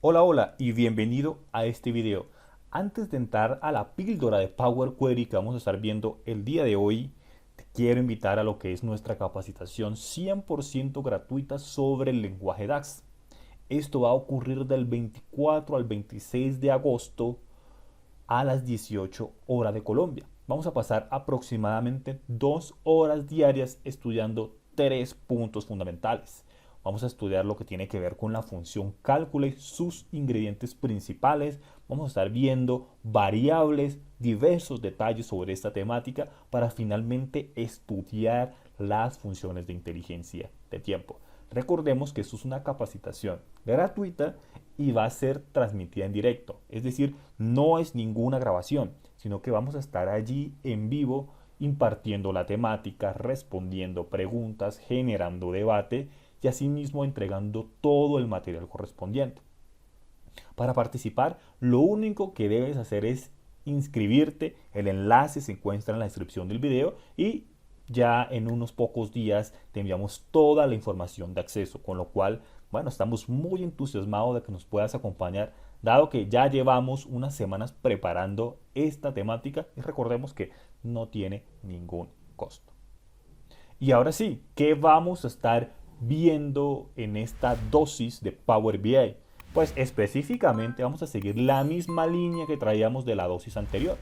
Hola, hola y bienvenido a este video. Antes de entrar a la píldora de Power Query que vamos a estar viendo el día de hoy, te quiero invitar a lo que es nuestra capacitación 100% gratuita sobre el lenguaje DAX. Esto va a ocurrir del 24 al 26 de agosto a las 18 horas de Colombia. Vamos a pasar aproximadamente 2 horas diarias estudiando 3 puntos fundamentales. Vamos a estudiar lo que tiene que ver con la función cálculo y sus ingredientes principales. Vamos a estar viendo variables, diversos detalles sobre esta temática para finalmente estudiar las funciones de inteligencia de tiempo. Recordemos que esto es una capacitación gratuita y va a ser transmitida en directo. Es decir, no es ninguna grabación, sino que vamos a estar allí en vivo impartiendo la temática, respondiendo preguntas, generando debate y asimismo entregando todo el material correspondiente. Para participar, lo único que debes hacer es inscribirte. El enlace se encuentra en la descripción del video y ya en unos pocos días te enviamos toda la información de acceso, con lo cual, bueno, estamos muy entusiasmados de que nos puedas acompañar, dado que ya llevamos unas semanas preparando esta temática y recordemos que no tiene ningún costo. Y ahora sí, ¿qué vamos a estar viendo en esta dosis de Power BI? Pues específicamente vamos a seguir la misma línea que traíamos de la dosis anterior.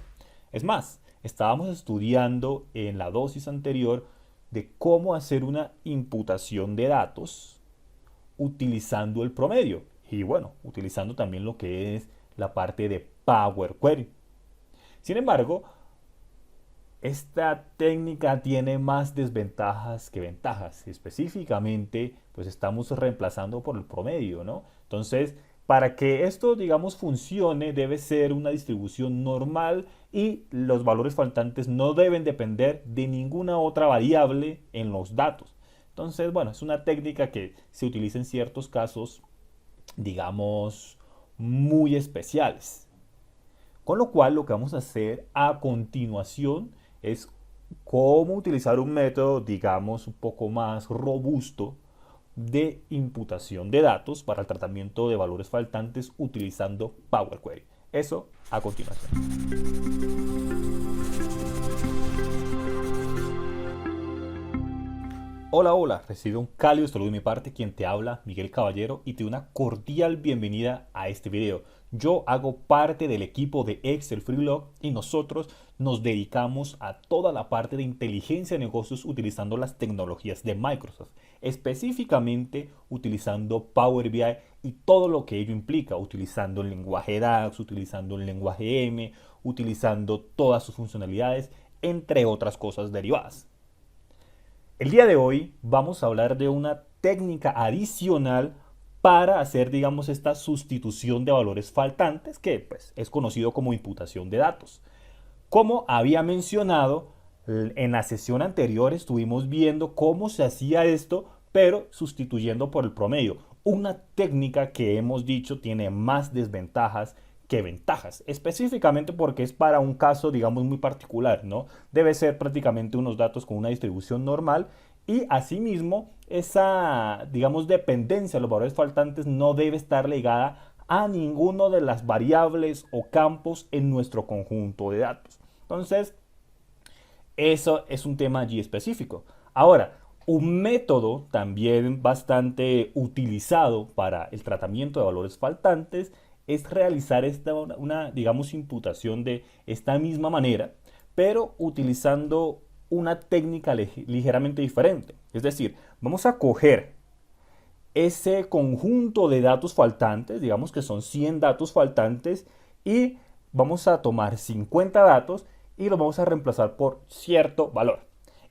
Es más, estábamos estudiando en la dosis anterior de cómo hacer una imputación de datos utilizando el promedio y bueno, utilizando también lo que es la parte de Power Query. Sin embargo, esta técnica tiene más desventajas que ventajas. Específicamente, pues estamos reemplazando por el promedio, ¿no? Entonces, para que esto, digamos, funcione, debe ser una distribución normal y los valores faltantes no deben depender de ninguna otra variable en los datos. Entonces, bueno, es una técnica que se utiliza en ciertos casos, digamos, muy especiales. Con lo cual, lo que vamos a hacer a continuación es cómo utilizar un método, digamos, un poco más robusto de imputación de datos para el tratamiento de valores faltantes utilizando Power Query. Eso a continuación. Hola, hola, recibe un cálido saludo de mi parte, quien te habla, Miguel Caballero, y te doy una cordial bienvenida a este video. Yo hago parte del equipo de Excel Freelog y nosotros nos dedicamos a toda la parte de inteligencia de negocios utilizando las tecnologías de Microsoft, específicamente utilizando Power BI y todo lo que ello implica, utilizando el lenguaje DAX, utilizando el lenguaje M, utilizando todas sus funcionalidades, entre otras cosas derivadas. El día de hoy vamos a hablar de una técnica adicional para hacer, digamos, esta sustitución de valores faltantes que pues, es conocido como imputación de datos. Como había mencionado, en la sesión anterior estuvimos viendo cómo se hacía esto, pero sustituyendo por el promedio. Una técnica que hemos dicho tiene más desventajas que ventajas, específicamente porque es para un caso, digamos, muy particular, ¿no? Debe ser prácticamente unos datos con una distribución normal y asimismo esa, digamos, dependencia de los valores faltantes no debe estar ligada a ninguno de las variables o campos en nuestro conjunto de datos. Entonces, eso es un tema allí específico. Ahora, un método también bastante utilizado para el tratamiento de valores faltantes es realizar una, digamos, imputación de esta misma manera, pero utilizando una técnica ligeramente diferente. Es decir, vamos a coger ese conjunto de datos faltantes, digamos que son 100 datos faltantes, y vamos a tomar 50 datos y los vamos a reemplazar por cierto valor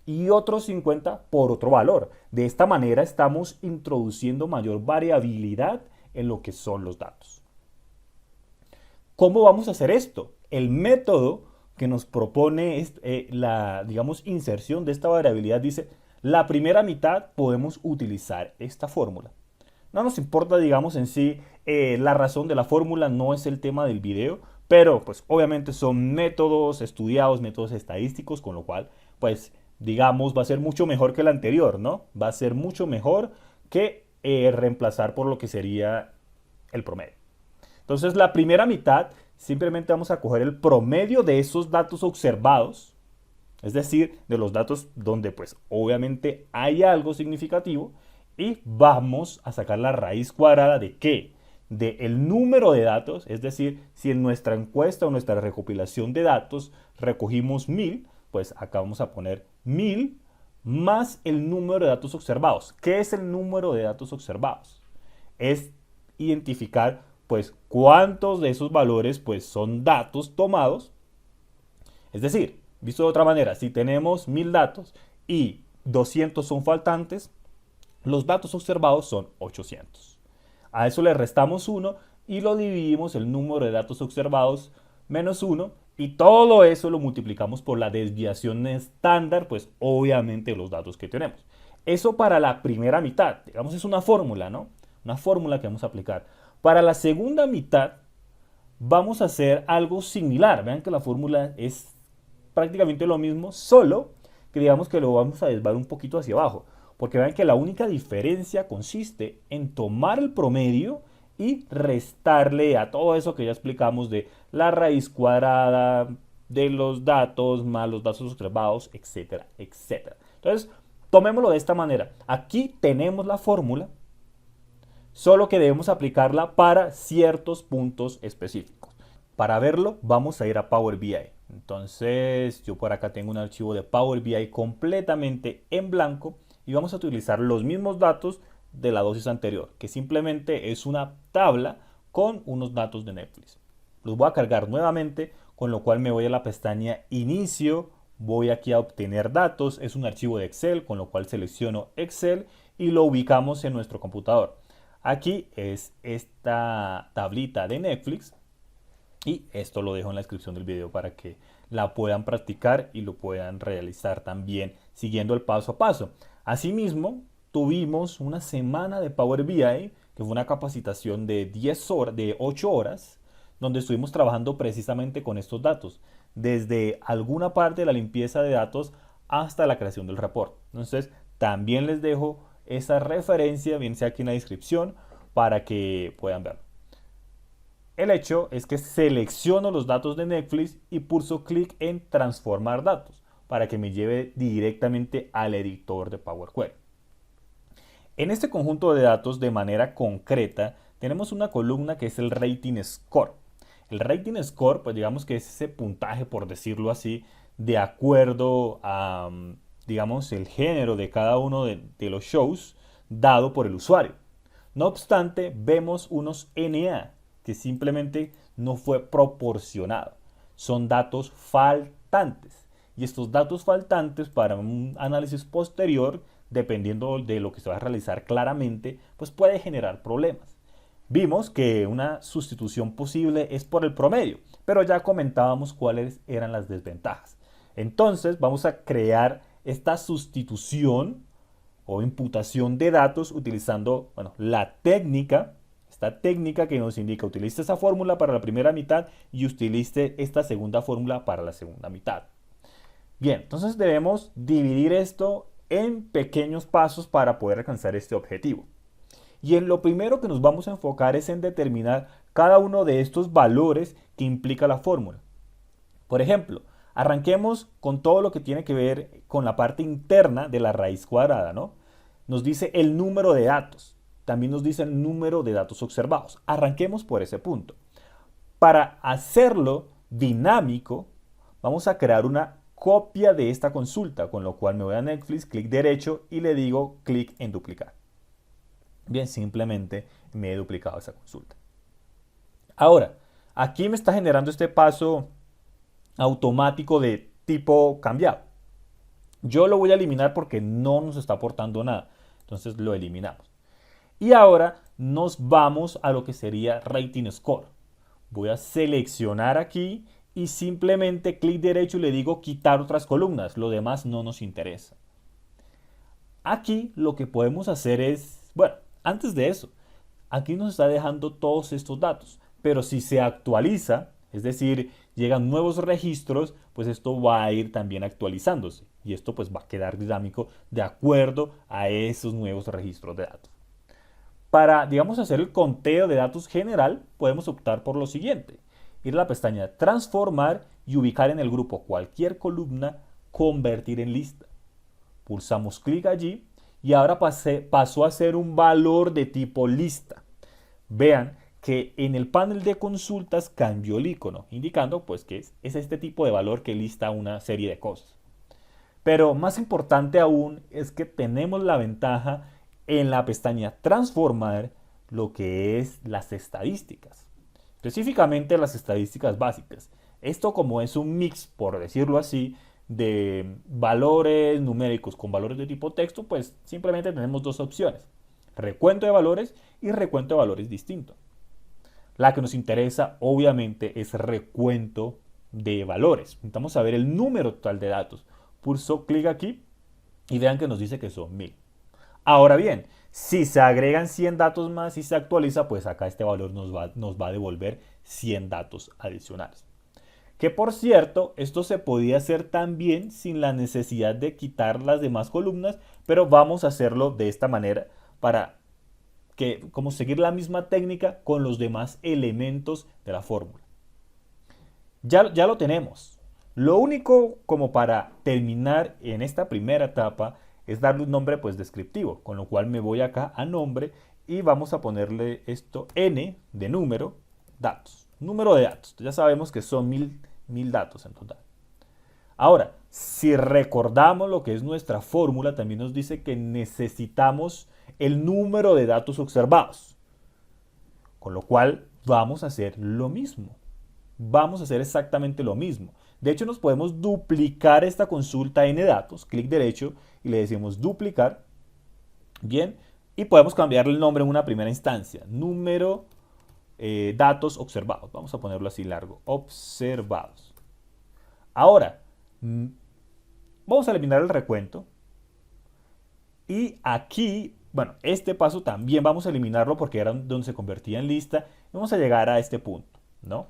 y otros 50 por otro valor. De esta manera estamos introduciendo mayor variabilidad en lo que son los datos. ¿Cómo vamos a hacer esto? El método que nos propone la, digamos, inserción de esta variabilidad dice, la primera mitad podemos utilizar esta fórmula. No nos importa, digamos, en sí la razón de la fórmula, no es el tema del video, pero pues obviamente son métodos estudiados, métodos estadísticos, con lo cual, pues digamos, va a ser mucho mejor que el anterior, ¿no? Va a ser mucho mejor que reemplazar por lo que sería el promedio. Entonces la primera mitad simplemente vamos a coger el promedio de esos datos observados, es decir, de los datos donde pues obviamente hay algo significativo, y vamos a sacar la raíz cuadrada de ¿qué? De el número de datos, es decir, si en nuestra encuesta o nuestra recopilación de datos recogimos 1000, pues acá vamos a poner 1000 más el número de datos observados. ¿Qué es el número de datos observados? Es identificar pues cuántos de esos valores pues son datos tomados. Es decir, visto de otra manera, si tenemos 1000 datos y 200 son faltantes, los datos observados son 800. A eso le restamos 1 y lo dividimos el número de datos observados menos 1, y todo eso lo multiplicamos por la desviación estándar, pues obviamente los datos que tenemos. Eso para la primera mitad, digamos, es una fórmula, ¿no? Una fórmula que vamos a aplicar. Para la segunda mitad vamos a hacer algo similar. Vean que la fórmula es prácticamente lo mismo, solo que digamos que lo vamos a desviar un poquito hacia abajo. Porque vean que la única diferencia consiste en tomar el promedio y restarle a todo eso que ya explicamos de la raíz cuadrada de los datos más los datos observados, etcétera, etcétera. Entonces, tomémoslo de esta manera. Aquí tenemos la fórmula, solo que debemos aplicarla para ciertos puntos específicos. Para verlo, vamos a ir a Power BI. Entonces, yo por acá tengo un archivo de Power BI completamente en blanco y vamos a utilizar los mismos datos de la dosis anterior, que simplemente es una tabla con unos datos de Netflix. Los voy a cargar nuevamente, con lo cual me voy a la pestaña Inicio, voy aquí a Obtener datos, es un archivo de Excel, con lo cual selecciono Excel y lo ubicamos en nuestro computador. Aquí es esta tablita de Netflix y esto lo dejo en la descripción del video para que la puedan practicar y lo puedan realizar también siguiendo el paso a paso. Asimismo, tuvimos una semana de Power BI, que fue una capacitación de 10 horas, de 8 horas, donde estuvimos trabajando precisamente con estos datos, desde alguna parte de la limpieza de datos hasta la creación del reporte. Entonces, también les dejo esa referencia, bien sea aquí en la descripción, para que puedan verlo. El hecho es que selecciono los datos de Netflix y pulso clic en transformar datos para que me lleve directamente al editor de Power Query. En este conjunto de datos, de manera concreta, tenemos una columna que es el Rating Score. El Rating Score, pues digamos que es ese puntaje, por decirlo así, de acuerdo a, digamos, el género de cada uno de los shows dado por el usuario. No obstante, vemos unos NA que simplemente no fue proporcionado. Son datos faltantes. Y estos datos faltantes para un análisis posterior, dependiendo de lo que se va a realizar claramente, pues puede generar problemas. Vimos que una sustitución posible es por el promedio, pero ya comentábamos cuáles eran las desventajas. Entonces vamos a crear esta sustitución o imputación de datos utilizando, bueno, la técnica, esta técnica que nos indica utilice esa fórmula para la primera mitad y utilice esta segunda fórmula para la segunda mitad. Bien, entonces debemos dividir esto en pequeños pasos para poder alcanzar este objetivo. Y en lo primero que nos vamos a enfocar es en determinar cada uno de estos valores que implica la fórmula. Por ejemplo, arranquemos con todo lo que tiene que ver con la parte interna de la raíz cuadrada, ¿no? Nos dice el número de datos, también nos dice el número de datos observados. Arranquemos por ese punto. Para hacerlo dinámico, vamos a crear una copia de esta consulta, con lo cual me voy a Netflix, clic derecho y le digo clic en duplicar. Bien, simplemente me he duplicado esa consulta. Ahora, aquí me está generando este paso automático de tipo cambiado. Yo lo voy a eliminar porque no nos está aportando nada. Entonces lo eliminamos. Y ahora nos vamos a lo que sería Rating Score. Voy a seleccionar aquí y simplemente clic derecho y le digo quitar otras columnas. Lo demás no nos interesa. Aquí lo que podemos hacer es, bueno, antes de eso, aquí nos está dejando todos estos datos. Pero si se actualiza, es decir, llegan nuevos registros, pues esto va a ir también actualizándose. Y esto pues va a quedar dinámico de acuerdo a esos nuevos registros de datos. Para, digamos, hacer el conteo de datos general, podemos optar por lo siguiente. Ir a la pestaña Transformar y ubicar en el grupo cualquier columna, Convertir en lista. Pulsamos clic allí y ahora pasó a ser un valor de tipo lista. Vean que en el panel de consultas cambió el icono, indicando pues que es este tipo de valor que lista una serie de cosas. Pero más importante aún es que tenemos la ventaja en la pestaña Transformar lo que es las estadísticas. Específicamente las estadísticas básicas. Esto como es un mix, por decirlo así, de valores numéricos con valores de tipo texto, pues simplemente tenemos dos opciones. Recuento de valores y recuento de valores distinto. La que nos interesa obviamente es recuento de valores. Necesitamos saber el número total de datos. Pulso clic aquí y vean que nos dice que son 1000. Ahora bien, si se agregan 100 datos más y se actualiza, pues acá este valor nos va a devolver 100 datos adicionales. Que por cierto, esto se podía hacer también sin la necesidad de quitar las demás columnas, pero vamos a hacerlo de esta manera para como seguir la misma técnica con los demás elementos de la fórmula. Ya lo tenemos. Lo único como para terminar en esta primera etapa es darle un nombre pues descriptivo, con lo cual me voy acá a nombre y vamos a ponerle esto n de número, datos. Número de datos. Ya sabemos que son 1000 datos en total. Ahora, si recordamos lo que es nuestra fórmula, también nos dice que necesitamos el número de datos observados. Con lo cual vamos a hacer lo mismo. Vamos a hacer exactamente lo mismo. De hecho, nos podemos duplicar esta consulta n datos, clic derecho y le decimos duplicar. Bien, y podemos cambiarle el nombre en una primera instancia. Número datos observados. Vamos a ponerlo así largo. Observados. Ahora, vamos a eliminar el recuento. Y aquí, bueno, este paso también vamos a eliminarlo porque era donde se convertía en lista. Vamos a llegar a este punto, ¿no?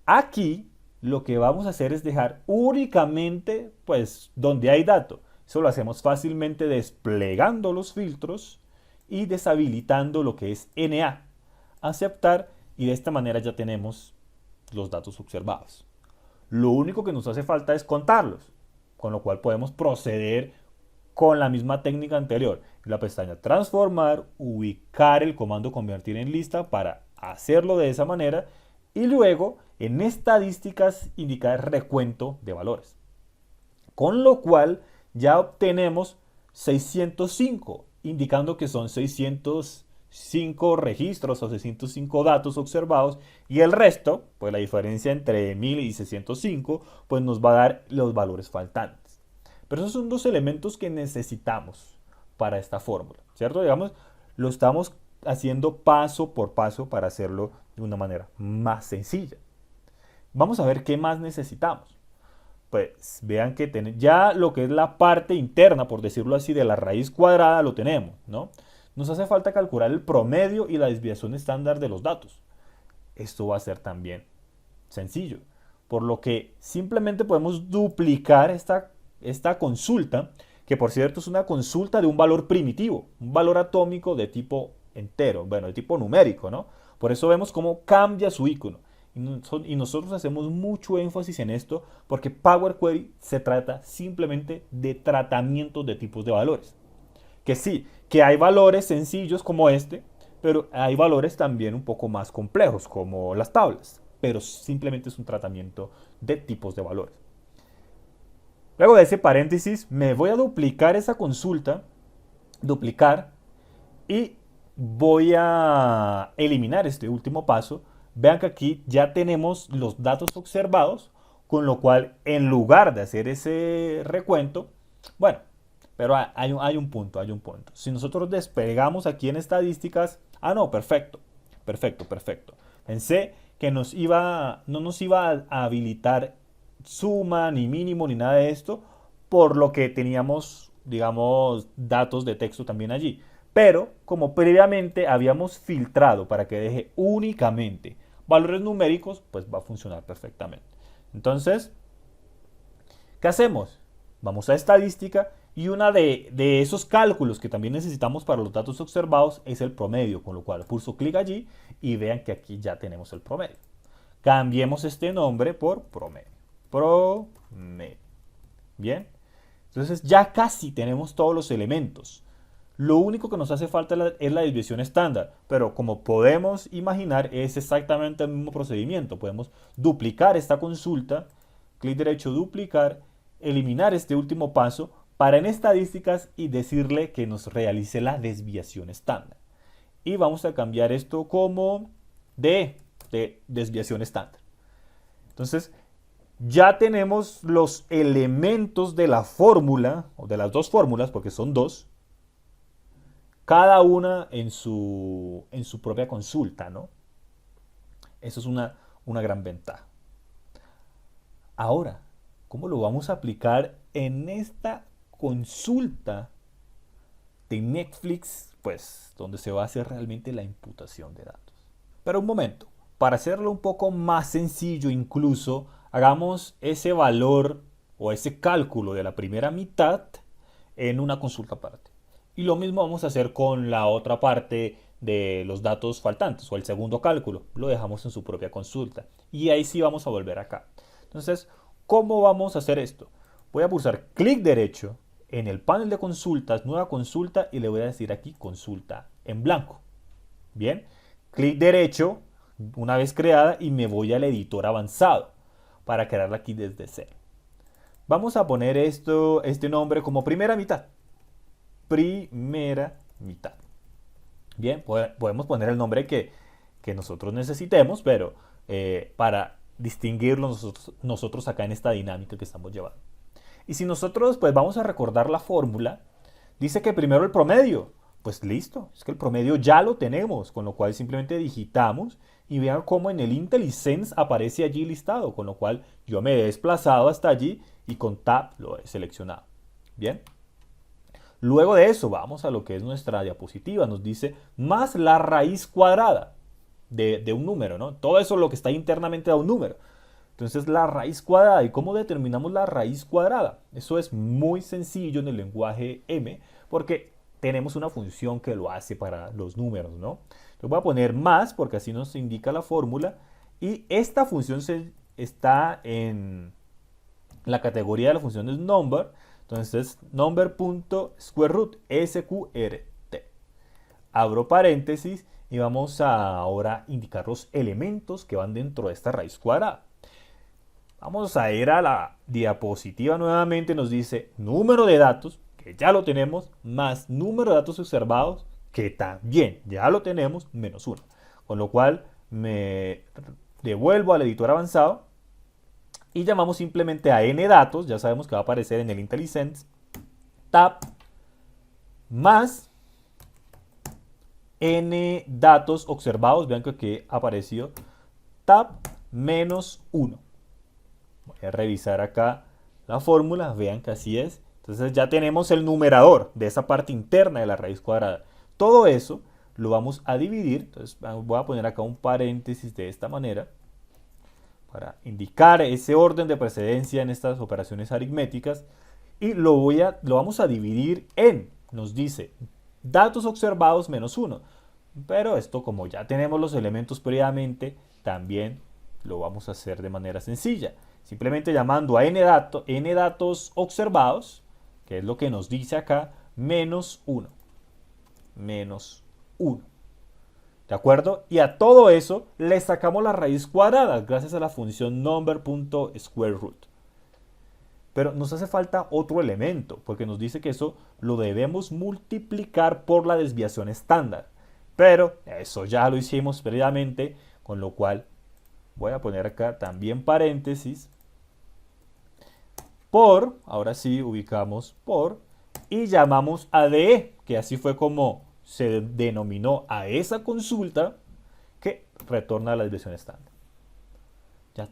Aquí lo que vamos a hacer es dejar únicamente, pues, donde hay dato. Eso lo hacemos fácilmente desplegando los filtros y deshabilitando lo que es NA. Aceptar y de esta manera ya tenemos los datos observados. Lo único que nos hace falta es contarlos, con lo cual podemos proceder con la misma técnica anterior. En la pestaña Transformar, ubicar el comando Convertir en lista para hacerlo de esa manera y luego en estadísticas indicar recuento de valores. Con lo cual ya obtenemos 605, indicando que son 605 registros o 605 datos observados y el resto, pues la diferencia entre 1000 y 605, pues nos va a dar los valores faltantes. Pero esos son dos elementos que necesitamos para esta fórmula, ¿cierto? Digamos, lo estamos haciendo paso por paso para hacerlo de una manera más sencilla. Vamos a ver qué más necesitamos. Pues vean que ya lo que es la parte interna, por decirlo así, de la raíz cuadrada lo tenemos, ¿no? Nos hace falta calcular el promedio y la desviación estándar de los datos. Esto va a ser también sencillo, por lo que simplemente podemos duplicar esta consulta, que por cierto es una consulta de un valor primitivo, un valor atómico de tipo entero, bueno, de tipo numérico, ¿no? Por eso vemos cómo cambia su icono. Y nosotros hacemos mucho énfasis en esto porque Power Query se trata simplemente de tratamientos de tipos de valores. Que sí, que hay valores sencillos como este, pero hay valores también un poco más complejos como las tablas. Pero simplemente es un tratamiento de tipos de valores. Luego de ese paréntesis me voy a duplicar esa consulta, duplicar, y voy a eliminar este último paso. Vean que aquí ya tenemos los datos observados, con lo cual en lugar de hacer ese recuento, bueno, pero hay un punto. Si nosotros desplegamos aquí en estadísticas, no, perfecto. Pensé que no nos iba a habilitar suma, ni mínimo, ni nada de esto, por lo que teníamos, digamos, datos de texto también allí. Pero como previamente habíamos filtrado para que deje únicamente valores numéricos, pues va a funcionar perfectamente. Entonces, ¿qué hacemos? Vamos a estadística Y una de esos cálculos que también necesitamos para los datos observados es el promedio, con lo cual pulso clic allí y vean que aquí ya tenemos el promedio. Cambiemos este nombre por promedio. Promedio. Bien. Entonces ya casi tenemos todos los elementos. Lo único que nos hace falta es la desviación estándar, pero como podemos imaginar es exactamente el mismo procedimiento. Podemos duplicar esta consulta, clic derecho, duplicar, eliminar este último paso para en estadísticas y decirle que nos realice la desviación estándar. Y vamos a cambiar esto como de desviación estándar. Entonces, ya tenemos los elementos de la fórmula, o de las dos fórmulas, porque son dos, cada una en su propia consulta, ¿no? Eso es una gran ventaja. Ahora, ¿cómo lo vamos a aplicar en esta consulta de Netflix? Pues donde se va a hacer realmente la imputación de datos. Pero un momento, para hacerlo un poco más sencillo incluso, hagamos ese valor o ese cálculo de la primera mitad en una consulta aparte. Y lo mismo vamos a hacer con la otra parte de los datos faltantes o el segundo cálculo. Lo dejamos en su propia consulta. Y ahí sí vamos a volver acá. Entonces, ¿cómo vamos a hacer esto? Voy a pulsar clic derecho en el panel de consultas, nueva consulta, y le voy a decir aquí consulta en blanco. Bien, clic derecho una vez creada y me voy al editor avanzado para crearla aquí desde cero. Vamos a poner este nombre como primera mitad. Primera mitad. Bien, podemos poner el nombre que nosotros necesitemos, pero para distinguirlo nosotros acá en esta dinámica que estamos llevando. Y si nosotros pues vamos a recordar la fórmula, dice que primero el promedio. Pues listo, es que el promedio ya lo tenemos, con lo cual simplemente digitamos y vean cómo en el IntelliSense aparece allí listado, con lo cual yo me he desplazado hasta allí y con Tab lo he seleccionado. Bien. Luego de eso vamos a lo que es nuestra diapositiva, nos dice más la raíz cuadrada de un número, ¿no? Todo eso lo que está internamente da un número. Entonces la raíz cuadrada, ¿y cómo determinamos la raíz cuadrada? Eso es muy sencillo en el lenguaje M, porque tenemos una función que lo hace para los números, ¿no? Yo voy a poner más porque así nos indica la fórmula y esta función está en la categoría de las funciones number. Entonces number.squareroot, SQRT. Abro paréntesis y vamos a ahora indicar los elementos que van dentro de esta raíz cuadrada. Vamos a ir a la diapositiva nuevamente, nos dice número de datos, que ya lo tenemos, más número de datos observados, que también ya lo tenemos, menos 1. Con lo cual me devuelvo al editor avanzado y llamamos simplemente a n datos, ya sabemos que va a aparecer en el IntelliSense, tab, más n datos observados, vean que aquí apareció tab menos 1. Voy a revisar acá la fórmula, vean que así es. Entonces ya tenemos el numerador de esa parte interna de la raíz cuadrada. Todo eso lo vamos a dividir. Entonces voy a poner acá un paréntesis de esta manera para indicar ese orden de precedencia en estas operaciones aritméticas. Y lo vamos a dividir en, nos dice, datos observados menos 1. Pero esto, como ya tenemos los elementos previamente, también lo vamos a hacer de manera sencilla. Simplemente llamando a n datos observados, que es lo que nos dice acá, menos 1. Menos 1. ¿De acuerdo? Y a todo eso le sacamos la raíz cuadrada gracias a la función number.squareroot. Pero nos hace falta otro elemento, porque nos dice que eso lo debemos multiplicar por la desviación estándar. Pero eso ya lo hicimos previamente, con lo cual voy a poner acá también paréntesis. Por, ahora sí ubicamos por, y llamamos a DE, que así fue como se denominó a esa consulta que retorna la desviación estándar. Ya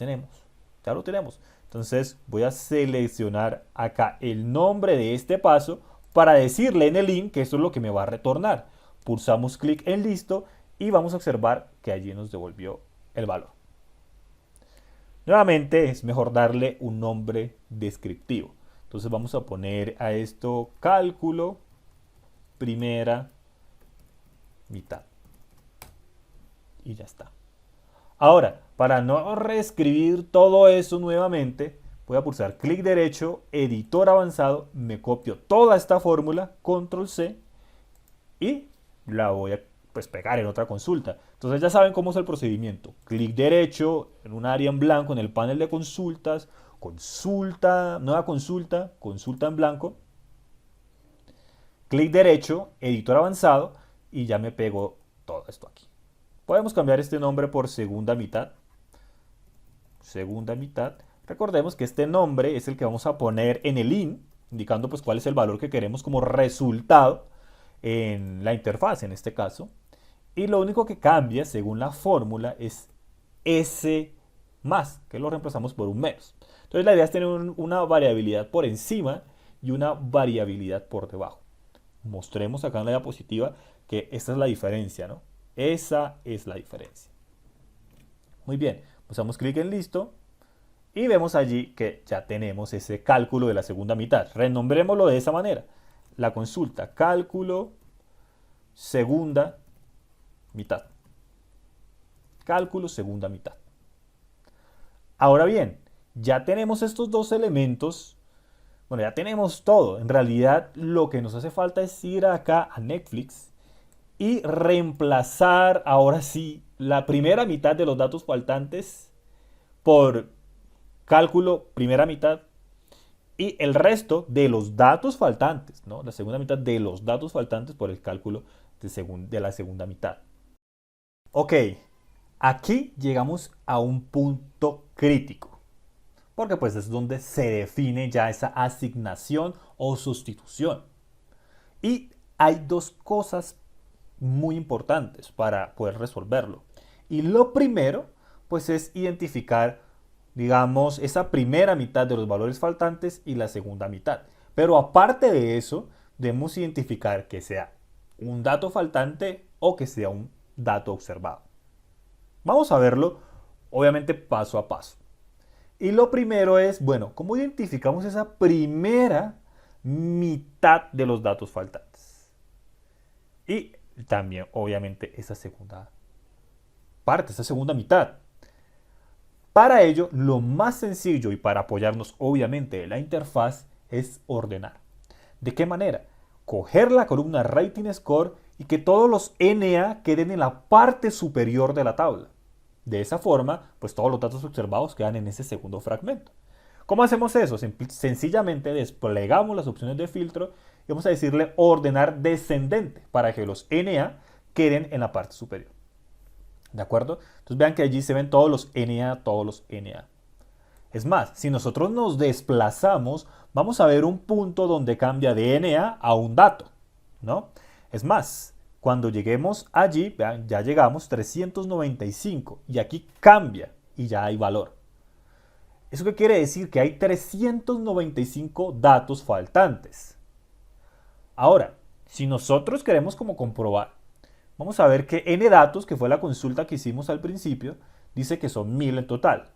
lo tenemos. Entonces voy a seleccionar acá el nombre de este paso para decirle en el int que eso es lo que me va a retornar. Pulsamos clic en listo y vamos a observar que allí nos devolvió el valor. Nuevamente es mejor darle un nombre descriptivo. Entonces vamos a poner a esto cálculo primera mitad. Y ya está. Ahora, para no reescribir todo eso nuevamente, voy a pulsar clic derecho, editor avanzado, me copio toda esta fórmula, control C, y la voy a pegar en otra consulta. Entonces ya saben cómo es el procedimiento. Clic derecho en un área en blanco en el panel de consultas, consulta, nueva consulta, consulta en blanco, clic derecho, editor avanzado, y ya me pego todo esto aquí. Podemos cambiar este nombre por segunda mitad. Segunda mitad. Recordemos que este nombre es el que vamos a poner en el in, indicando pues cuál es el valor que queremos como resultado en la interfaz en este caso. Y lo único que cambia según la fórmula es S más, que lo reemplazamos por un menos. Entonces la idea es tener una variabilidad por encima y una variabilidad por debajo. Mostremos acá en la diapositiva que esta es la diferencia, ¿no? Esa es la diferencia. Muy bien, pues damos clic en listo y vemos allí que ya tenemos ese cálculo de la segunda mitad. Renombrémoslo de esa manera. La consulta, cálculo segunda mitad. Cálculo segunda mitad. Ahora bien, ya tenemos estos dos elementos. Bueno, ya tenemos todo. En realidad lo que nos hace falta es ir acá a Netflix y reemplazar ahora sí la primera mitad de los datos faltantes por cálculo primera mitad y el resto de los datos faltantes, ¿no? La segunda mitad de los datos faltantes por el cálculo de la segunda mitad. Ok, aquí llegamos a un punto crítico, porque pues es donde se define ya esa asignación o sustitución. Y hay dos cosas muy importantes para poder resolverlo. Y lo primero, pues es identificar, digamos, esa primera mitad de los valores faltantes y la segunda mitad. Pero aparte de eso, debemos identificar que sea un dato faltante o que sea un dato observado. Vamos a verlo, obviamente, paso a paso. Y lo primero es, bueno, ¿cómo identificamos esa primera mitad de los datos faltantes? Y también, obviamente, esa segunda parte, esa segunda mitad. Para ello, lo más sencillo y para apoyarnos, obviamente, en la interfaz es ordenar. ¿De qué manera? Coger la columna Rating Score y que todos los NA queden en la parte superior de la tabla. De esa forma, pues todos los datos observados quedan en ese segundo fragmento. ¿Cómo hacemos eso? Sencillamente desplegamos las opciones de filtro y vamos a decirle ordenar descendente para que los NA queden en la parte superior. ¿De acuerdo? Entonces vean que allí se ven todos los NA, todos los NA. Es más, si nosotros nos desplazamos, vamos a ver un punto donde cambia de NA a un dato, ¿no? Es más, cuando lleguemos allí, vean, ya llegamos 395 y aquí cambia y ya hay valor. ¿Eso qué quiere decir? Que hay 395 datos faltantes. Ahora, si nosotros queremos como comprobar, vamos a ver que n datos, que fue la consulta que hicimos al principio, dice que son 1000 en total.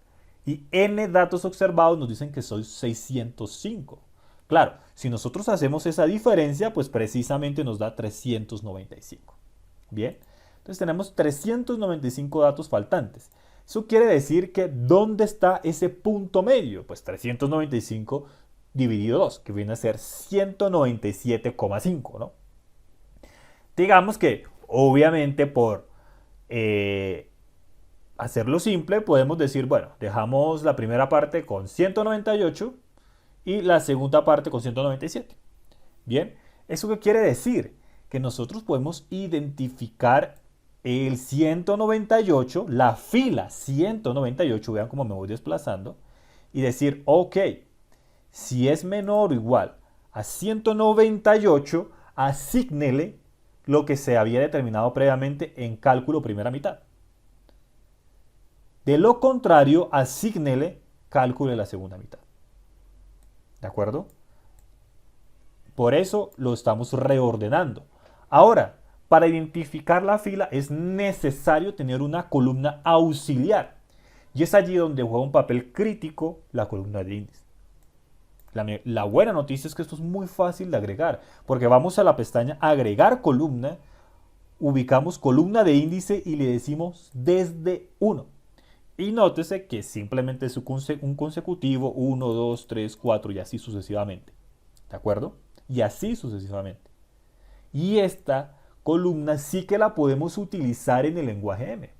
Y n datos observados nos dicen que son 605. Claro, si nosotros hacemos esa diferencia, pues precisamente nos da 395. Bien, entonces tenemos 395 datos faltantes. Eso quiere decir que ¿dónde está ese punto medio? Pues 395 dividido 2, que viene a ser 197,5, ¿no? Digamos que, obviamente, por hacerlo simple, podemos decir, bueno, dejamos la primera parte con 198 y la segunda parte con 197. Bien, ¿eso qué quiere decir? Que nosotros podemos identificar el 198, la fila 198, vean cómo me voy desplazando, y decir, ok, si es menor o igual a 198, asígnele lo que se había determinado previamente en cálculo primera mitad. De lo contrario, asígnele cálculo de la segunda mitad. ¿De acuerdo? Por eso lo estamos reordenando. Ahora, para identificar la fila es necesario tener una columna auxiliar. Y es allí donde juega un papel crítico la columna de índice. La buena noticia es que esto es muy fácil de agregar, porque vamos a la pestaña agregar columna, ubicamos columna de índice y le decimos desde 1. Y nótese que simplemente es un consecutivo, 1, 2, 3, 4 y así sucesivamente. ¿De acuerdo? Y así sucesivamente. Y esta columna sí que la podemos utilizar en el lenguaje M.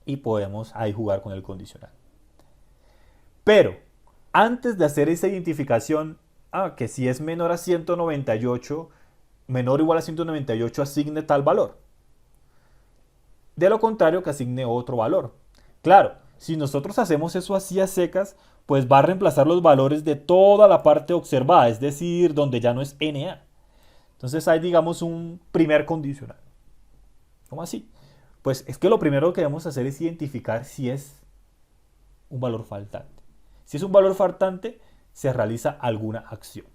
Y podemos ahí jugar con el condicional. Pero, antes de hacer esa identificación, que si es menor a 198, menor o igual a 198, asigne tal valor. De lo contrario, que asigne otro valor. Claro, si nosotros hacemos eso así a secas, pues va a reemplazar los valores de toda la parte observada, es decir, donde ya no es NA. Entonces hay, digamos, un primer condicional. ¿Cómo así? Pues es que lo primero que debemos hacer es identificar si es un valor faltante. Si es un valor faltante, se realiza alguna acción.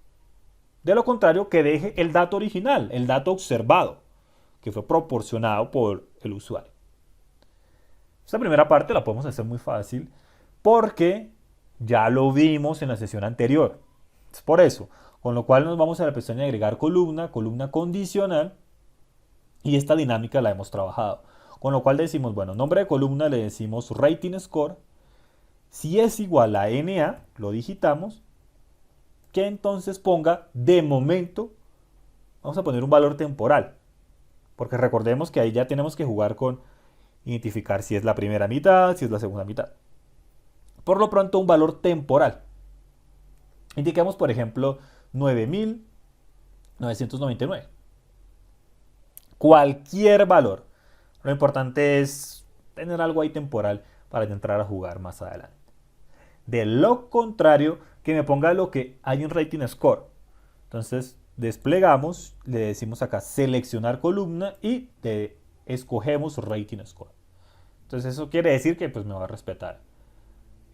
De lo contrario, que deje el dato original, el dato observado, que fue proporcionado por el usuario. Esta primera parte la podemos hacer muy fácil porque ya lo vimos en la sesión anterior. Es por eso. Con lo cual nos vamos a la pestaña de agregar columna, columna condicional, y esta dinámica la hemos trabajado. Con lo cual decimos, bueno, nombre de columna le decimos rating score. Si es igual a NA, lo digitamos, que entonces ponga de momento, vamos a poner un valor temporal. Porque recordemos que ahí ya tenemos que jugar con identificar si es la primera mitad, si es la segunda mitad. Por lo pronto, un valor temporal. Indicamos, por ejemplo, 9.999. Cualquier valor. Lo importante es tener algo ahí temporal para entrar a jugar más adelante. De lo contrario, que me ponga lo que hay un rating score. Entonces, desplegamos, le decimos acá seleccionar columna y escogemos rating score. Entonces, eso quiere decir que pues, me va a respetar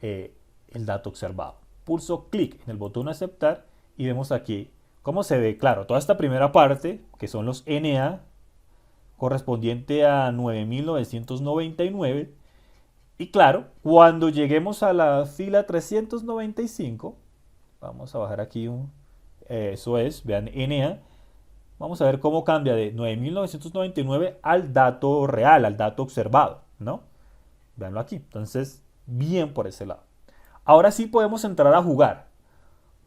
el dato observado. Pulso clic en el botón aceptar y vemos aquí cómo se ve, claro, toda esta primera parte, que son los NA, correspondiente a 9.999. Y claro, cuando lleguemos a la fila 395, vamos a bajar aquí eso es, vean, NA, vamos a ver cómo cambia de 9.999 al dato real, al dato observado, ¿no? Veanlo aquí. Entonces, bien por ese lado. Ahora sí podemos entrar a jugar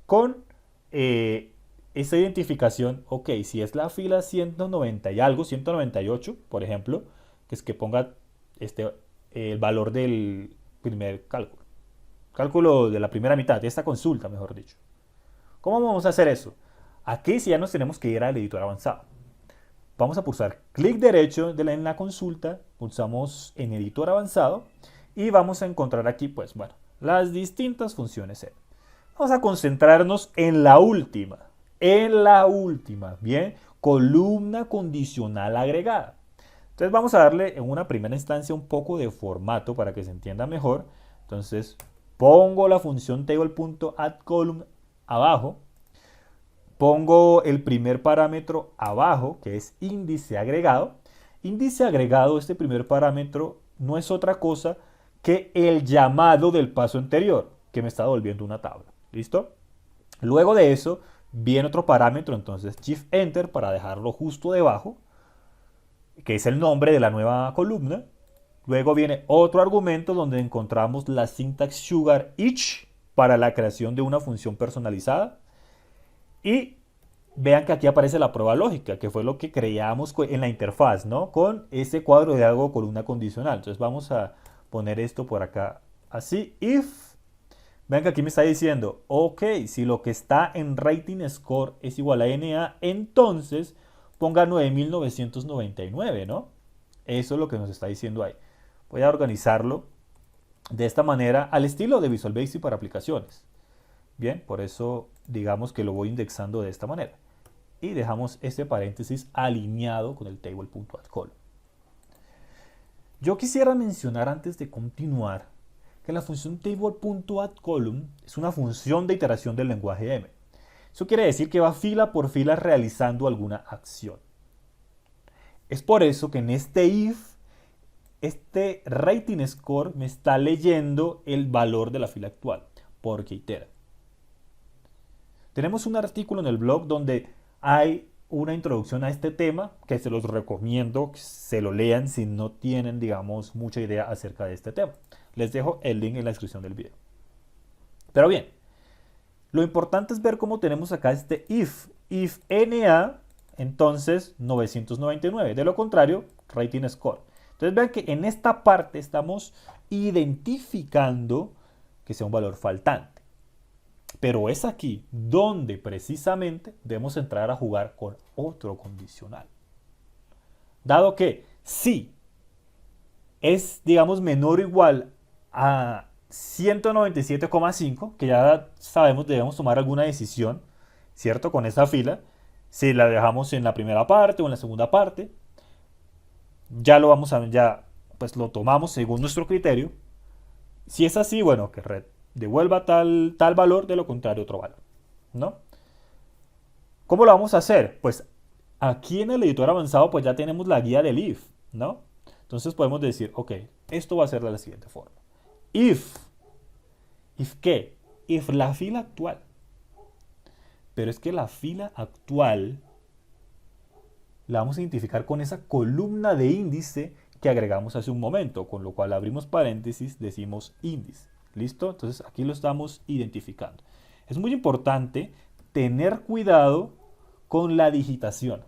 con esa identificación. Ok, si es la fila 190 y algo, 198, por ejemplo, que es que ponga el valor del primer cálculo. Cálculo de la primera mitad, de esta consulta, mejor dicho. ¿Cómo vamos a hacer eso? Aquí sí ya nos tenemos que ir al editor avanzado. Vamos a pulsar clic derecho en la consulta, pulsamos en editor avanzado y vamos a encontrar aquí, pues bueno, las distintas funciones. Vamos a concentrarnos en la última, bien, columna condicional agregada. Entonces vamos a darle en una primera instancia un poco de formato para que se entienda mejor. Entonces pongo la función table.addColumn abajo, pongo el primer parámetro abajo, que es índice agregado. Índice agregado, este primer parámetro, no es otra cosa que el llamado del paso anterior, que me está devolviendo una tabla. ¿Listo? Luego de eso, viene otro parámetro, entonces Shift Enter para dejarlo justo debajo, que es el nombre de la nueva columna. Luego viene otro argumento donde encontramos la syntax sugar each para la creación de una función personalizada. Y vean que aquí aparece la prueba lógica, que fue lo que creamos en la interfaz, ¿no? Con ese cuadro de algo columna condicional. Entonces vamos a poner esto por acá así. If, vean que aquí me está diciendo, ok, si lo que está en rating score es igual a NA, entonces ponga 9.999, ¿no? Eso es lo que nos está diciendo ahí. Voy a organizarlo de esta manera al estilo de Visual Basic para aplicaciones. Bien, por eso digamos que lo voy indexando de esta manera. Y dejamos este paréntesis alineado con el table.addColumn. Yo quisiera mencionar antes de continuar que la función table.addColumn es una función de iteración del lenguaje M. Eso quiere decir que va fila por fila realizando alguna acción. Es por eso que en este if, este rating score me está leyendo el valor de la fila actual, porque itera. Tenemos un artículo en el blog donde hay una introducción a este tema que se los recomiendo que se lo lean si no tienen, digamos, mucha idea acerca de este tema. Les dejo el link en la descripción del video. Pero bien, lo importante es ver cómo tenemos acá este if. If NA, entonces 999. De lo contrario, rating score. Entonces vean que en esta parte estamos identificando que sea un valor faltante. Pero es aquí donde precisamente debemos entrar a jugar con otro condicional. Dado que si es, digamos, menor o igual a 197,5, que ya sabemos debemos tomar alguna decisión, ¿cierto? Con esa fila, si la dejamos en la primera parte o en la segunda parte, ya lo vamos a, ya pues lo tomamos según nuestro criterio. Si es así, bueno, que red devuelva tal valor, de lo contrario otro valor, ¿no? ¿Cómo lo vamos a hacer? Pues aquí en el editor avanzado pues ya tenemos la guía del if, ¿no? Entonces podemos decir, ok, esto va a ser de la siguiente forma. If ¿qué? If la fila actual. Pero es que la fila actual la vamos a identificar con esa columna de índice que agregamos hace un momento, con lo cual abrimos paréntesis, decimos índice. ¿Listo? Entonces aquí lo estamos identificando. Es muy importante tener cuidado con la digitación,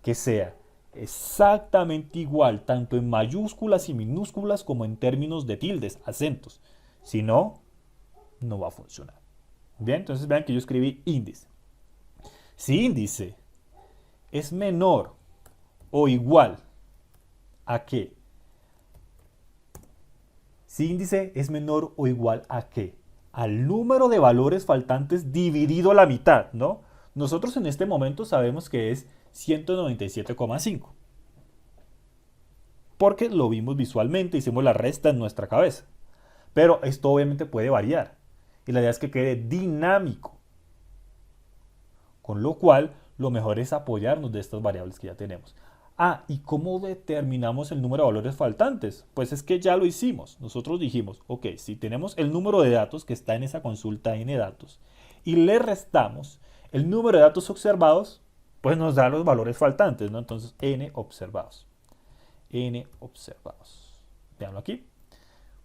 que sea exactamente igual, tanto en mayúsculas y minúsculas como en términos de tildes, acentos. Si no, no va a funcionar. Bien, entonces vean que yo escribí índice. Si índice es menor o igual a qué, si índice es menor o igual a qué, al número de valores faltantes dividido a la mitad, ¿no? Nosotros en este momento sabemos que es 197,5. Porque lo vimos visualmente, hicimos la resta en nuestra cabeza. Pero esto obviamente puede variar. Y la idea es que quede dinámico. Con lo cual, lo mejor es apoyarnos de estas variables que ya tenemos. Ah, ¿y cómo determinamos el número de valores faltantes? Pues es que ya lo hicimos. Nosotros dijimos, ok, si tenemos el número de datos que está en esa consulta n datos y le restamos el número de datos observados, pues nos da los valores faltantes, ¿no? Entonces, n observados. N observados. Veanlo aquí.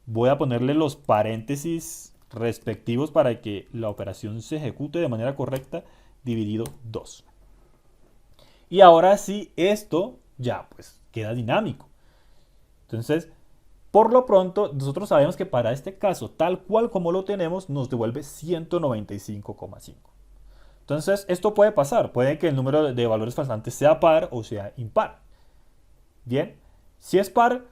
Voy a ponerle los paréntesis respectivos para que la operación se ejecute de manera correcta, dividido 2. Y ahora sí, esto ya pues queda dinámico. Entonces, por lo pronto, nosotros sabemos que para este caso, tal cual como lo tenemos, nos devuelve 195,5. Entonces, esto puede pasar. Puede que el número de valores faltantes sea par o sea impar. Bien, si es par,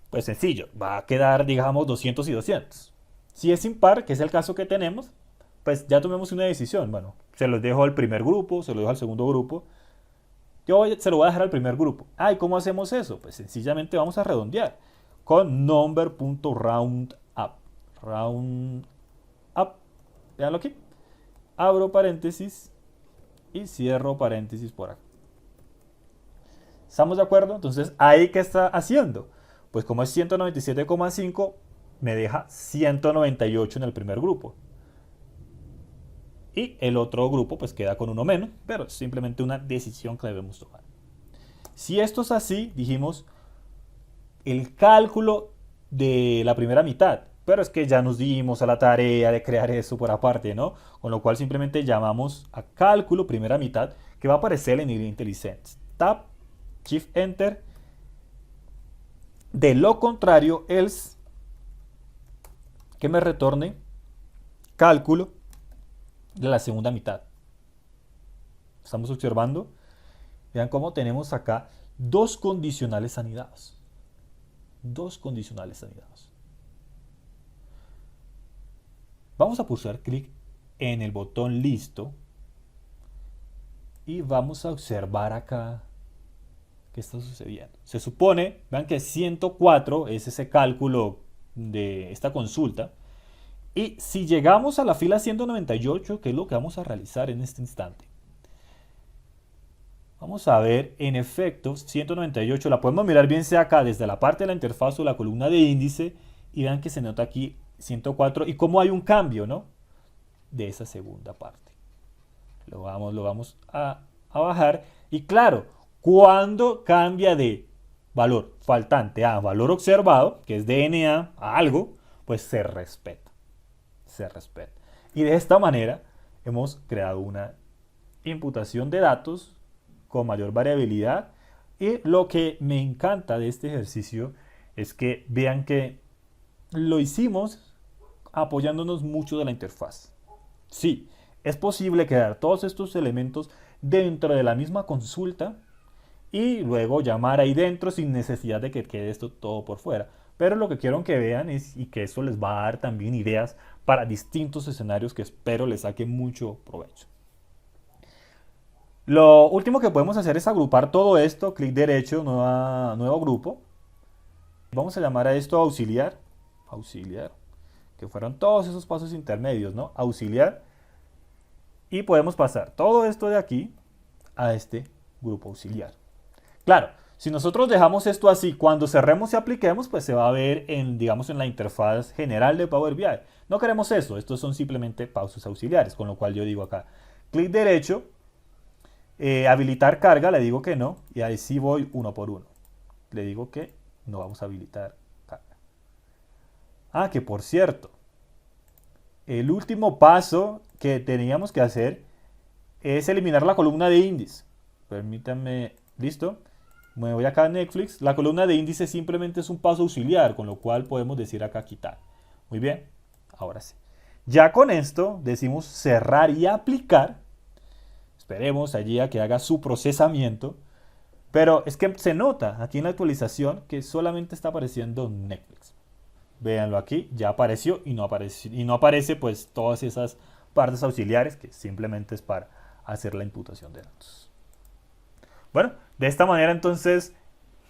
pues sencillo, va a quedar, digamos, 200 y 200. Si es impar, que es el caso que tenemos, pues ya tomemos una decisión. Bueno, se los dejo al primer grupo, se los dejo al segundo grupo. Se lo voy a dejar al primer grupo. ¿Y cómo hacemos eso? Pues sencillamente vamos a redondear con number.roundup. Roundup. Veanlo aquí. Abro paréntesis y cierro paréntesis por acá. ¿Estamos de acuerdo? Entonces, ¿ahí qué está haciendo? Pues como es 197,5, me deja 198 en el primer grupo. Y el otro grupo pues queda con uno menos, pero es simplemente una decisión que debemos tomar. Si esto es así, dijimos el cálculo de la primera mitad, pero es que ya nos dimos a la tarea de crear eso por aparte, ¿no? Con lo cual simplemente llamamos a cálculo primera mitad, que va a aparecer en el IntelliSense. Tab, Shift Enter. De lo contrario, else, que me retorne cálculo de la segunda mitad. Estamos observando. Vean cómo tenemos acá dos condicionales anidados. Dos condicionales anidados. Vamos a pulsar clic en el botón listo y vamos a observar acá qué está sucediendo. Se supone, vean que 104 es ese cálculo de esta consulta. Y si llegamos a la fila 198, ¿qué es lo que vamos a realizar en este instante? Vamos a ver, en efecto, 198, la podemos mirar bien sea acá desde la parte de la interfaz o la columna de índice, y vean que se nota aquí 104 y cómo hay un cambio, ¿no? De esa segunda parte. Lo vamos a bajar. Y claro, cuando cambia de valor faltante a valor observado, que es DNA a algo, pues se respeta. Se respeta. Y de esta manera hemos creado una imputación de datos con mayor variabilidad. Y lo que me encanta de este ejercicio es que vean que lo hicimos apoyándonos mucho de la interfaz. Sí, es posible crear todos estos elementos dentro de la misma consulta y luego llamar ahí dentro sin necesidad de que quede esto todo por fuera. Pero lo que quiero que vean es y que eso les va a dar también ideas para distintos escenarios que espero les saque mucho provecho. Lo último que podemos hacer es agrupar todo esto, clic derecho, nuevo grupo. Vamos a llamar a esto auxiliar, que fueron todos esos pasos intermedios, ¿no? Auxiliar. Y podemos pasar todo esto de aquí a este grupo auxiliar. Claro, si nosotros dejamos esto así, cuando cerremos y apliquemos, pues se va a ver en, digamos, en la interfaz general de Power BI. No queremos eso, estos son simplemente pasos auxiliares, con lo cual yo digo acá, clic derecho, habilitar carga, le digo que no, y ahí sí voy uno por uno. Le digo que no vamos a habilitar carga. Ah, que por cierto, el último paso que teníamos que hacer es eliminar la columna de índice. Permítanme, listo. Me voy acá a Netflix. La columna de índice simplemente es un paso auxiliar, con lo cual podemos decir acá quitar. Muy bien, ahora sí. Ya con esto decimos cerrar y aplicar. Esperemos allí a que haga su procesamiento. Pero es que se nota aquí en la actualización que solamente está apareciendo Netflix. Véanlo aquí, ya apareció y no aparece pues todas esas partes auxiliares que simplemente es para hacer la imputación de datos. Bueno, de esta manera entonces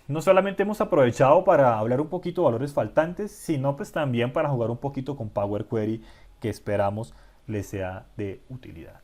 no solamente hemos aprovechado para hablar un poquito de valores faltantes, sino pues también para jugar un poquito con Power Query que esperamos les sea de utilidad.